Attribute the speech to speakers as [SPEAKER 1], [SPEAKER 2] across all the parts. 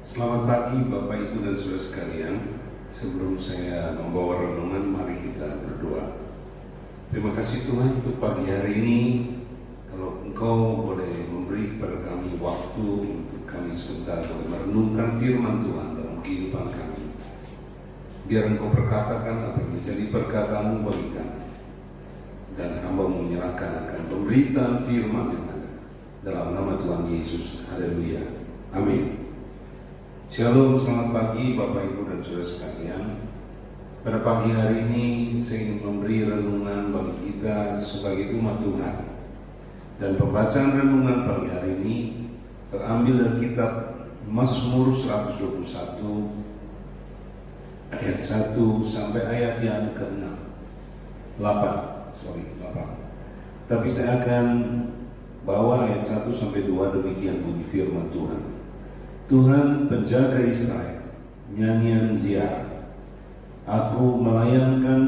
[SPEAKER 1] Selamat pagi Bapak Ibu dan Saudara sekalian. Sebelum saya membawa renungan, mari kita berdoa. Terima kasih Tuhan untuk pagi hari ini. Kalau Engkau boleh memberi kepada kami waktu untuk kami sebentar boleh merenungkan firman Tuhan dalam kehidupan kami. Biar Engkau berkatakan apa yang menjadi berkat-Mu bagi kami. Dan hamba menyerahkan akan pemberitaan firman yang ada dalam nama Tuhan Yesus. Haleluya. Amin. Shalom, selamat pagi Bapak Ibu dan Saudara sekalian. Pada pagi hari ini saya ingin memberi renungan bagi kita sebagai umat Tuhan. Dan pembacaan renungan pagi hari ini terambil dari kitab Mazmur 121 ayat 1 sampai ayat yang ke-6. 8. Tapi saya akan bawa ayat 1 sampai 2, demikian bunyi firman Tuhan. Tuhan penjaga Israel, nyanyian ziarah. Aku melayangkan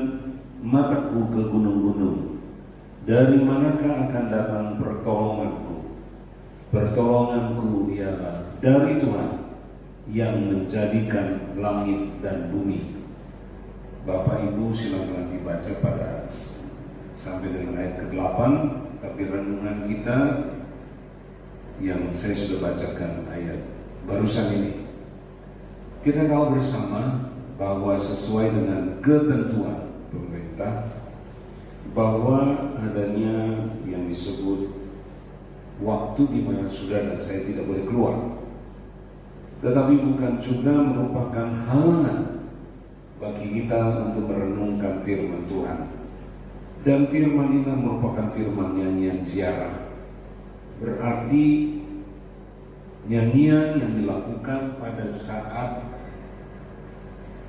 [SPEAKER 1] mataku ke gunung-gunung. Dari manakah akan datang pertolonganku? Pertolonganku ialah dari Tuhan yang menjadikan langit dan bumi. Bapak Ibu silakan dibaca pada sampai dengan ayat ke-8, tapi renungan kita yang saya sudah bacakan ayat barusan ini. Kita tahu bersama bahwa sesuai dengan ketentuan pemerintah bahwa adanya yang disebut waktu di mana sudah dan saya tidak boleh keluar. Tetapi bukan juga merupakan halangan bagi kita untuk merenungkan firman Tuhan. Dan firman ini merupakan firman nyanyian ziarah. Berarti nyanyian yang dilakukan pada saat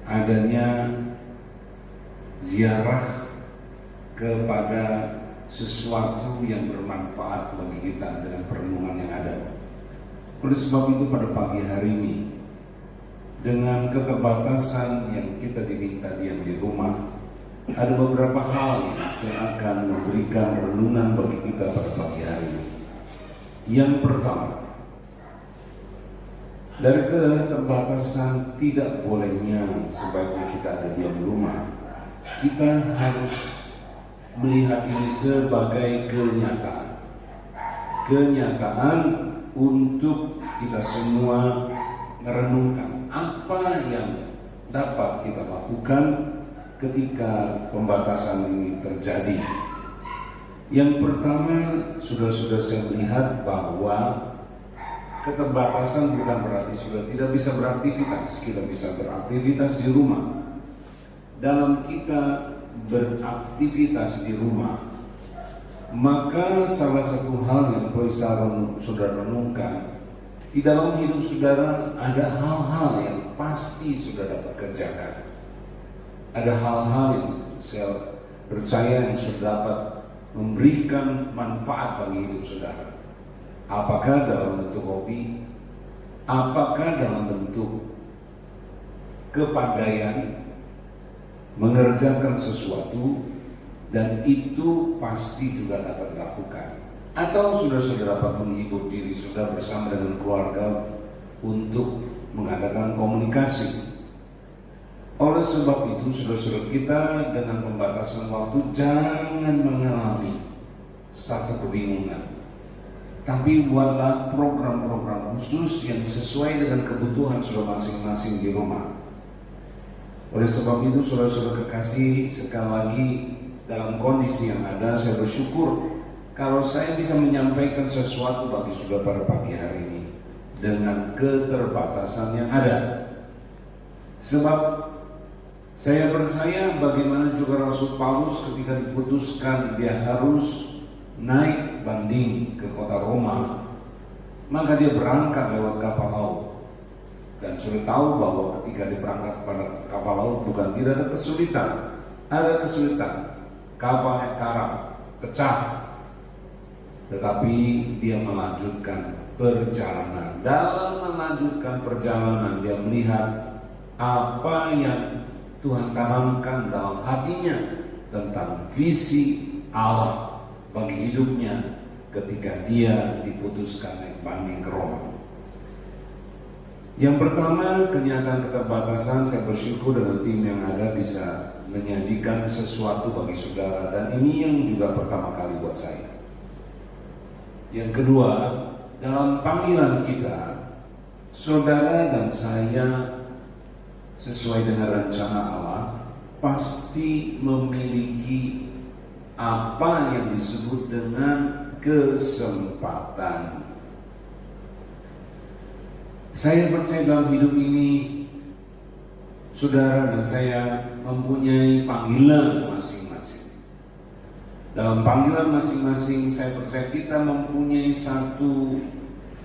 [SPEAKER 1] adanya ziarah kepada sesuatu yang bermanfaat bagi kita dengan perenungan yang ada. Oleh sebab itu pada pagi hari ini, dengan keterbatasan yang kita diminta diam di rumah, ada beberapa hal yang saya akan memberikan renungan bagi kita pada pagi hari ini. Yang pertama, dari keterbatasan tidak bolehnya sebaiknya kita ada diam di rumah, kita harus melihat ini sebagai kenyataan. Kenyataan untuk kita semua merenungkan apa yang dapat kita lakukan ketika pembatasan ini terjadi. Yang pertama, sudah saya melihat bahwa keterbatasan bukan berarti sudah tidak bisa beraktivitas. Kita bisa beraktivitas di rumah. Dalam kita beraktivitas di rumah, maka salah satu hal yang perlu saudara renungkan, di dalam hidup saudara ada hal-hal yang pasti sudah dapat kerjakan. Ada hal-hal yang saya percaya yang sudah dapat memberikan manfaat bagi hidup saudara. Apakah dalam bentuk hobi, apakah dalam bentuk kepandaian mengerjakan sesuatu, dan itu pasti juga dapat dilakukan. Atau sudah dapat menghibur diri sudah bersama dengan keluarga untuk mengadakan komunikasi. Oleh sebab itu, saudara-saudara kita dengan pembatasan waktu jangan mengalami satu kebingungan. Tapi buatlah program-program khusus yang sesuai dengan kebutuhan saudara masing-masing di rumah. Oleh sebab itu, saudara-saudara kekasih, sekali lagi dalam kondisi yang ada, saya bersyukur kalau saya bisa menyampaikan sesuatu bagi saudara pada pagi hari ini dengan keterbatasan yang ada. Sebab saya percaya bagaimana juga Rasul Paulus ketika diputuskan dia harus naik banding ke kota Roma, maka dia berangkat lewat kapal laut. Dan sudah tahu bahwa ketika dia berangkat pada kapal laut bukan tidak ada kesulitan. Ada kesulitan, kapalnya karam, pecah. Tetapi dia melanjutkan perjalanan. Dalam melanjutkan perjalanan dia melihat apa yang Tuhan tanamkan dalam hatinya tentang visi Allah bagi hidupnya ketika dia diputuskan naik banding ke Roma. Yang pertama, kenyataan keterbatasan. Saya bersyukur dengan tim yang ada bisa menyajikan sesuatu bagi saudara, dan ini yang juga pertama kali buat saya. Yang kedua, dalam panggilan kita, saudara dan saya sesuai dengan rencana Allah pasti memiliki apa yang disebut dengan kesempatan. Saya percaya dalam hidup ini saudara dan saya mempunyai panggilan masing-masing. Dalam panggilan masing-masing saya percaya kita mempunyai satu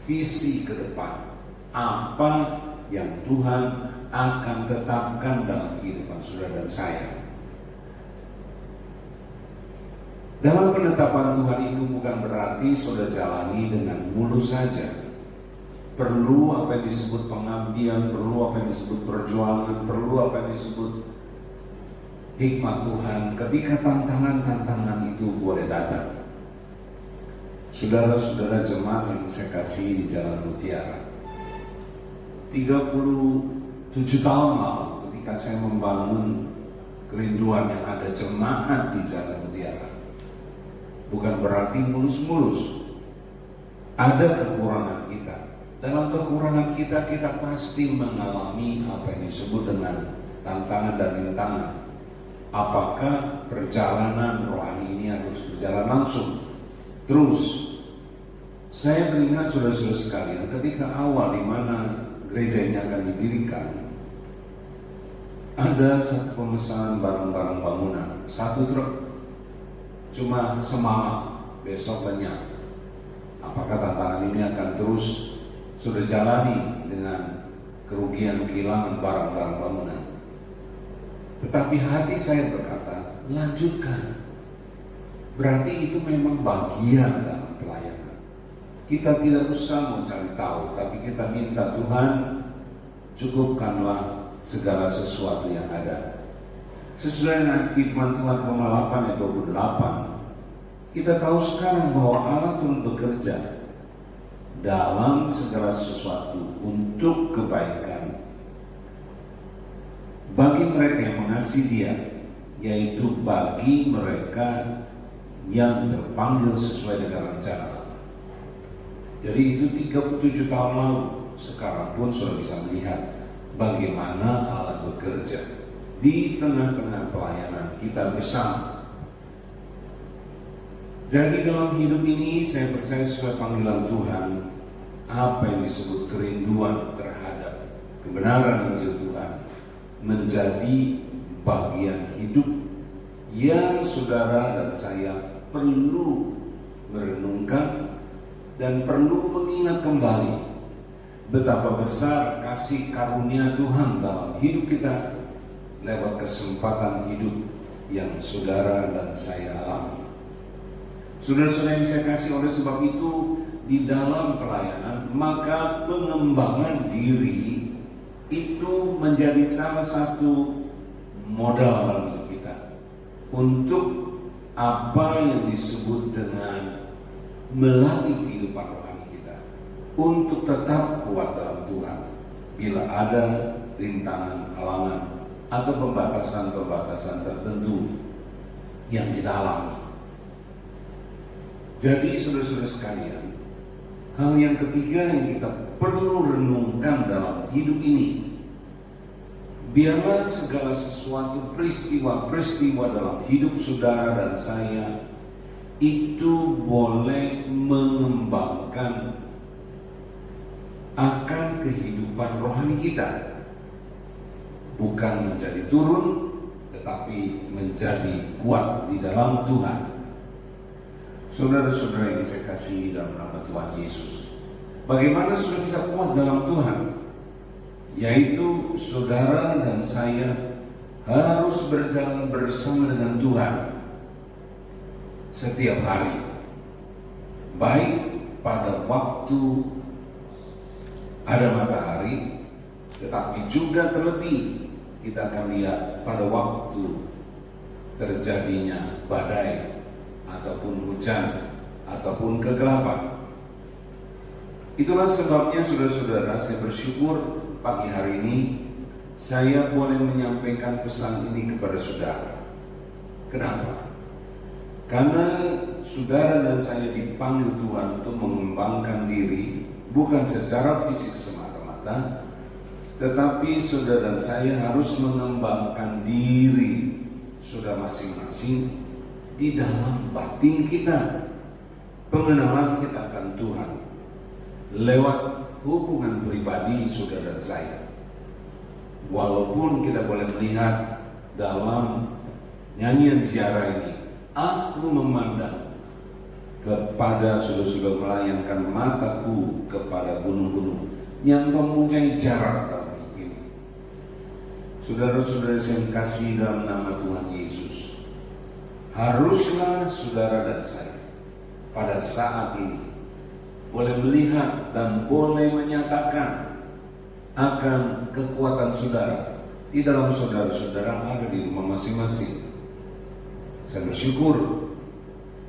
[SPEAKER 1] visi ke depan, apa yang Tuhan akan tetapkan dalam kehidupan saudara dan saya. Dalam penetapan Tuhan itu bukan berarti saudara jalani dengan mulus saja. Perlu apa yang disebut pengabdian, perlu apa yang disebut perjuangan, perlu apa yang disebut hikmat Tuhan ketika tantangan-tantangan itu boleh datang. Saudara-saudara jemaat yang saya kasih di Jalan Mutiara, 37 tahun lalu ketika saya membangun kerinduan yang ada jemaat di Jalan Mutiara, bukan berarti mulus-mulus. Ada kekurangan kita. Dalam kekurangan kita, kita pasti mengalami apa yang disebut dengan tantangan dan rintangan. Apakah perjalanan rohani ini harus berjalan langsung terus? Saya teringat saudara-saudara sekalian, ketika awal di mana gereja ini akan didirikan, ada satu pemesanan barang-barang bangunan, satu truk, cuma semalam, besok lenyap. Apakah tantangan ini akan terus sudah jalani dengan kerugian kehilangan barang-barang bangunan? Tetapi hati saya berkata, lanjutkan. Berarti itu memang bagian dalam pelayanan. Kita tidak usah mencari tahu, tapi kita minta Tuhan cukupkanlah segala sesuatu yang ada. Sesuai dengan firman Tuhan Roma 8 ayat 28, kita tahu sekarang bahwa Allah turut bekerja dalam segala sesuatu untuk kebaikan bagi mereka yang mengasihi Dia, yaitu bagi mereka yang terpanggil sesuai dengan rencana Allah. Jadi itu 37 tahun lalu. Sekarang pun sudah bisa melihat bagaimana Allah bekerja di tengah-tengah pelayanan kita bersama. Jadi dalam hidup ini saya percaya sesuai panggilan Tuhan, apa yang disebut kerinduan terhadap kebenaran Injil Tuhan menjadi bagian hidup yang saudara dan saya perlu merenungkan dan perlu mengingat kembali betapa besar kasih karunia Tuhan dalam hidup kita lewat kesempatan hidup yang saudara dan saya alami. Saudara-saudara yang saya kasih, oleh sebab itu di dalam pelayanan maka pengembangan diri itu menjadi salah satu modal bagi kita untuk apa yang disebut dengan melatih kehidupan rohani kita untuk tetap kuat dalam Tuhan bila ada rintangan, halangan atau pembatasan-pembatasan tertentu yang kita alami. Jadi saudara-saudara sekalian, hal yang ketiga yang kita perlu renungkan dalam hidup ini, biarlah segala sesuatu peristiwa-peristiwa dalam hidup saudara dan saya itu boleh mengembangkan akan kehidupan rohani kita, bukan menjadi turun tetapi menjadi kuat di dalam Tuhan. Saudara-saudara yang saya kasih dalam nama Tuhan Yesus, bagaimana saudara bisa kuat dalam Tuhan? Yaitu saudara dan saya harus berjalan bersama dengan Tuhan setiap hari, baik pada waktu ada matahari, tetapi juga terlebih kita akan lihat pada waktu terjadinya badai ataupun hujan ataupun kegelapan. Itulah sebabnya saudara-saudara, saya bersyukur pagi hari ini saya boleh menyampaikan pesan ini kepada saudara. Kenapa? Karena saudara dan saya dipanggil Tuhan untuk mengembangkan diri, bukan secara fisik semata-mata, tetapi saudara dan saya harus mengembangkan diri saudara masing-masing di dalam batin kita, pengenalan kita akan Tuhan lewat hubungan pribadi saudara dan saya. Walaupun kita boleh melihat dalam nyanyian ziarah ini, aku memandang kepada saudara-saudara, melayangkan mataku kepada gunung-gunung yang mempunyai jarak dalam hidup ini. Saudara-saudara yang kasih dalam nama Tuhan Yesus, haruslah saudara dan saya pada saat ini boleh melihat dan boleh menyatakan akan kekuatan saudara di dalam saudara-saudara ada di rumah masing-masing. Saya bersyukur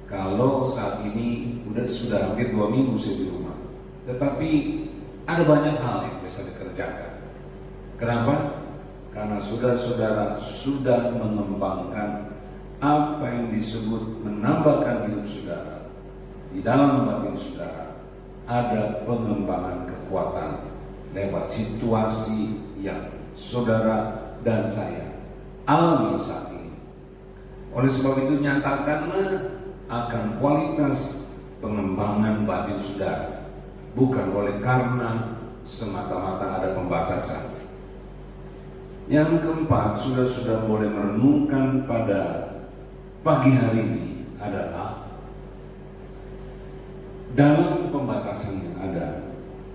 [SPEAKER 1] kalau saat ini sudah hampir 2 minggu saya di rumah, tetapi ada banyak hal yang bisa dikerjakan. Kenapa? Karena saudara-saudara sudah mengembangkan apa yang disebut menambahkan hidup saudara. Di dalam batin saudara ada pengembangan kekuatan lewat situasi yang saudara dan saya alami saat ini. Oleh sebab itu, nyatakanlah akan kualitas pengembangan batin saudara, bukan oleh karena semata-mata ada pembatasan. Yang keempat, saudara-saudara boleh merenungkan pada pagi hari ini adalah dalam pembatasan yang ada,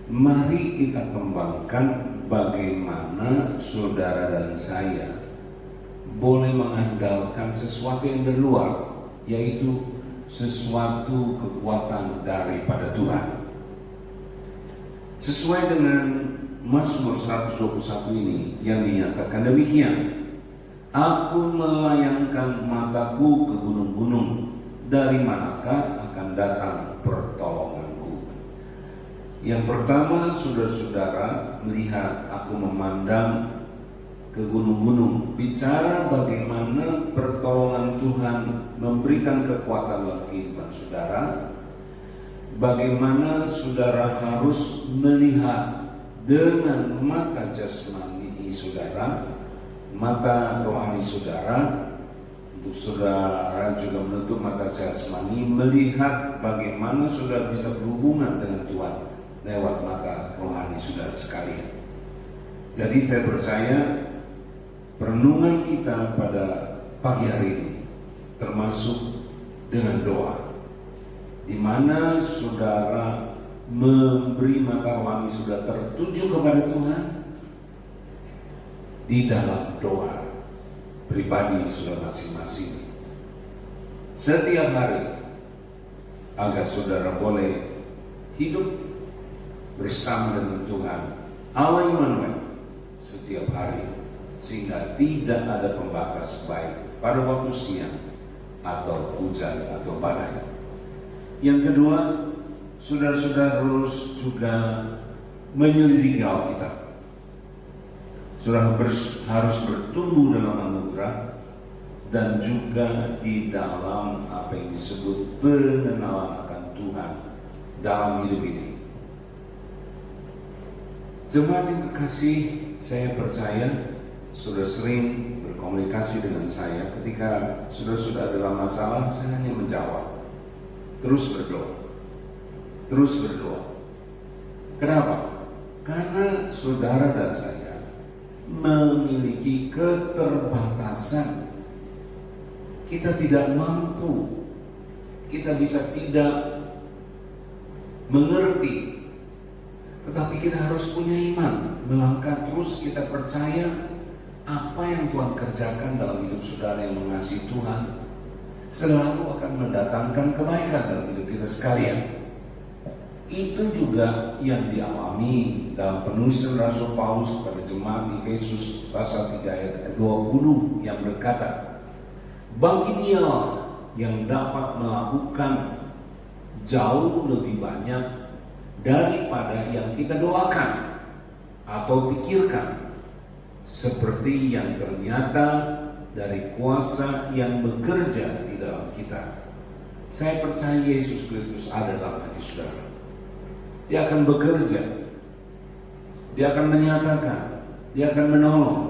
[SPEAKER 1] mari kita kembangkan bagaimana saudara dan saya boleh mengandalkan sesuatu yang dari luar, yaitu sesuatu kekuatan daripada Tuhan. Sesuai dengan Mazmur 121 ini yang dinyatakan demikian, aku melayangkan mataku ke gunung-gunung, dari manakah akan datang pertolonganku. Yang pertama, saudara-saudara melihat aku memandang ke gunung-gunung, bicara bagaimana pertolongan Tuhan memberikan kekuatan dalam kehidupan saudara, bagaimana saudara harus melihat dengan mata jasmani saudara, mata rohani saudara. Untuk saudara juga menutup mata jasmani, melihat bagaimana saudara bisa berhubungan dengan Tuhan lewat mata rohani saudara sekalian. Jadi saya percaya perenungan kita pada pagi hari ini termasuk dengan doa, di mana saudara memberi mata rohani saudara tertuju kepada Tuhan di dalam doa pribadi saudara masing-masing setiap hari, agar saudara boleh hidup bersama dengan Tuhan Allah Immanuel setiap hari, sehingga tidak ada pembatas baik pada waktu siang atau hujan atau badai. Yang kedua, saudara-saudara harus juga menyelidiki Alkitab. Saudara harus bertumbuh dalam anugerah dan juga di dalam apa yang disebut pengenalan akan Tuhan dalam hidup ini. Jemaat yang kekasih, saya percaya saudara sering berkomunikasi dengan saya. Ketika saudara dalam masalah, saya hanya menjawab, terus berdoa, terus berdoa. Kenapa? Karena saudara dan saya memiliki keterbatasan. Kita tidak mampu, kita bisa tidak mengerti, tetapi kita harus punya iman, melangkah terus. Kita percaya apa yang Tuhan kerjakan dalam hidup saudara yang mengasihi Tuhan selalu akan mendatangkan kebaikan dalam hidup kita sekalian. Itu juga yang dialami dalam penulisan Rasul Paulus kepada jemaat di Efesus pasal 3 ayat 20 yang berkata, bagi Dialah yang dapat melakukan jauh lebih banyak daripada yang kita doakan atau pikirkan, seperti yang ternyata dari kuasa yang bekerja di dalam kita. Saya percaya Yesus Kristus ada dalam hati saudara. Dia akan bekerja, Dia akan menyatakan, Dia akan menolong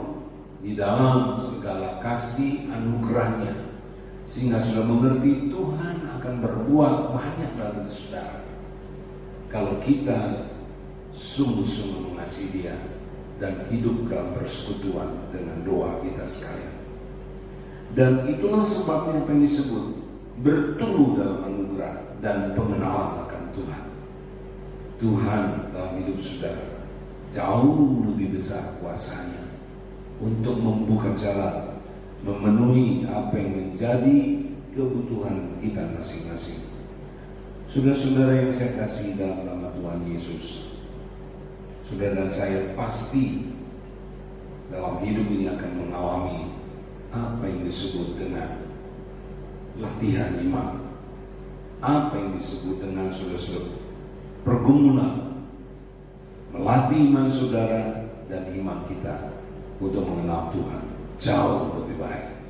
[SPEAKER 1] di dalam segala kasih anugerahnya, sehingga sudah mengerti Tuhan akan berbuat banyak dalam hidup saudara kalau kita sungguh-sungguh mengasihi Dia dan hidup dalam persekutuan dengan doa kita sekalian. Dan itulah sebabnya apa yang disebut bertumbuh dalam anugerah dan pengenalan akan Tuhan. Tuhan dalam hidup saudara jauh lebih besar kuasanya untuk membuka jalan, memenuhi apa yang menjadi kebutuhan kita masing-masing. Saudara-saudara yang saya kasih dalam nama Tuhan Yesus, saudara dan saya pasti dalam hidup ini akan mengalami apa yang disebut dengan latihan iman, apa yang disebut dengan saudara-saudara pergumulan, melatih iman saudara dan iman kita untuk mengenal Tuhan jauh lebih baik.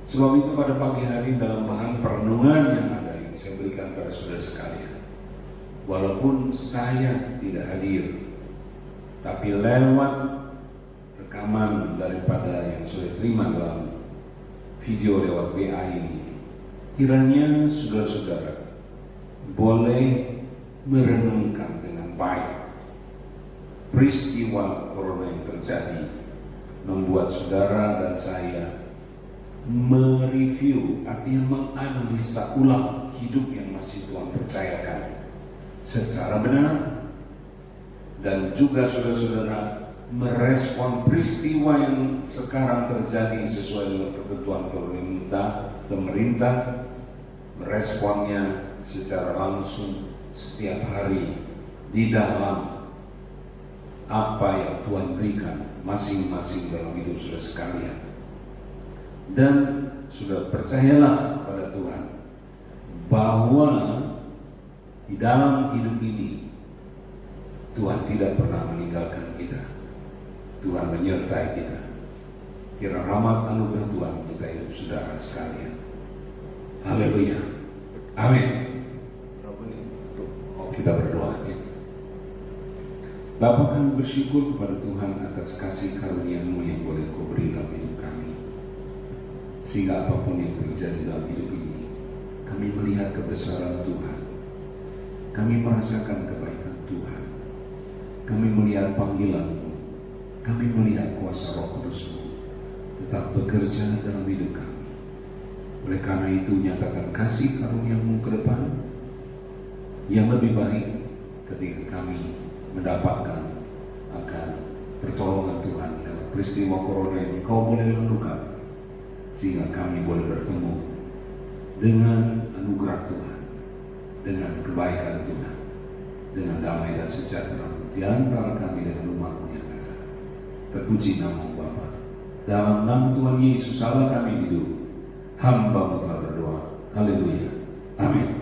[SPEAKER 1] Sebab itu pada pagi hari dalam bahan perenungan yang ada yang saya berikan kepada saudara sekalian, walaupun saya tidak hadir, tapi lewat rekaman daripada yang sudah terima dalam video lewat WA ini, kiranya saudara-saudara boleh merenungkan dengan baik peristiwa corona yang terjadi, membuat saudara dan saya mereview, artinya menganalisa ulang hidup yang masih Tuhan percayakan secara benar, dan juga saudara-saudara merespon peristiwa yang sekarang terjadi sesuai dengan ketentuan pemerintah, meresponnya secara langsung setiap hari di dalam apa yang Tuhan berikan masing-masing dalam hidup saudara sekalian. Dan sudah percayalah pada Tuhan bahwa di dalam hidup ini Tuhan tidak pernah meninggalkan kita. Tuhan menyertai kita. Kira rahmat anugerah Tuhan menyertai hidup saudara sekalian. Haleluya. Amin. Kita berdoa ya. Bapa, kami bersyukur kepada Tuhan atas kasih karunia-Mu yang boleh Kau beri dalam hidup kami, sehingga apapun yang terjadi dalam hidup ini, kami melihat kebesaran Tuhan, kami merasakan kebaikan Tuhan, kami melihat panggilan-Mu, kami melihat kuasa Roh Kudus-Mu tetap bekerja dalam hidup kami. Oleh karena itu, nyatakan kasih karunia-Mu ke depan yang lebih baik ketika kami mendapatkan akan pertolongan Tuhan lewat peristiwa corona yang Kau boleh lakukan, sehingga kami boleh bertemu dengan anugerah Tuhan, dengan kebaikan Tuhan, dengan damai dan sejahtera di antara kami dengan umat-Mu yang ada. Terpuji nama-Mu Bapa. Dalam nama Tuhan Yesus Allah kami hidup. Hamba-Mu telah berdoa. Haleluya. Amin.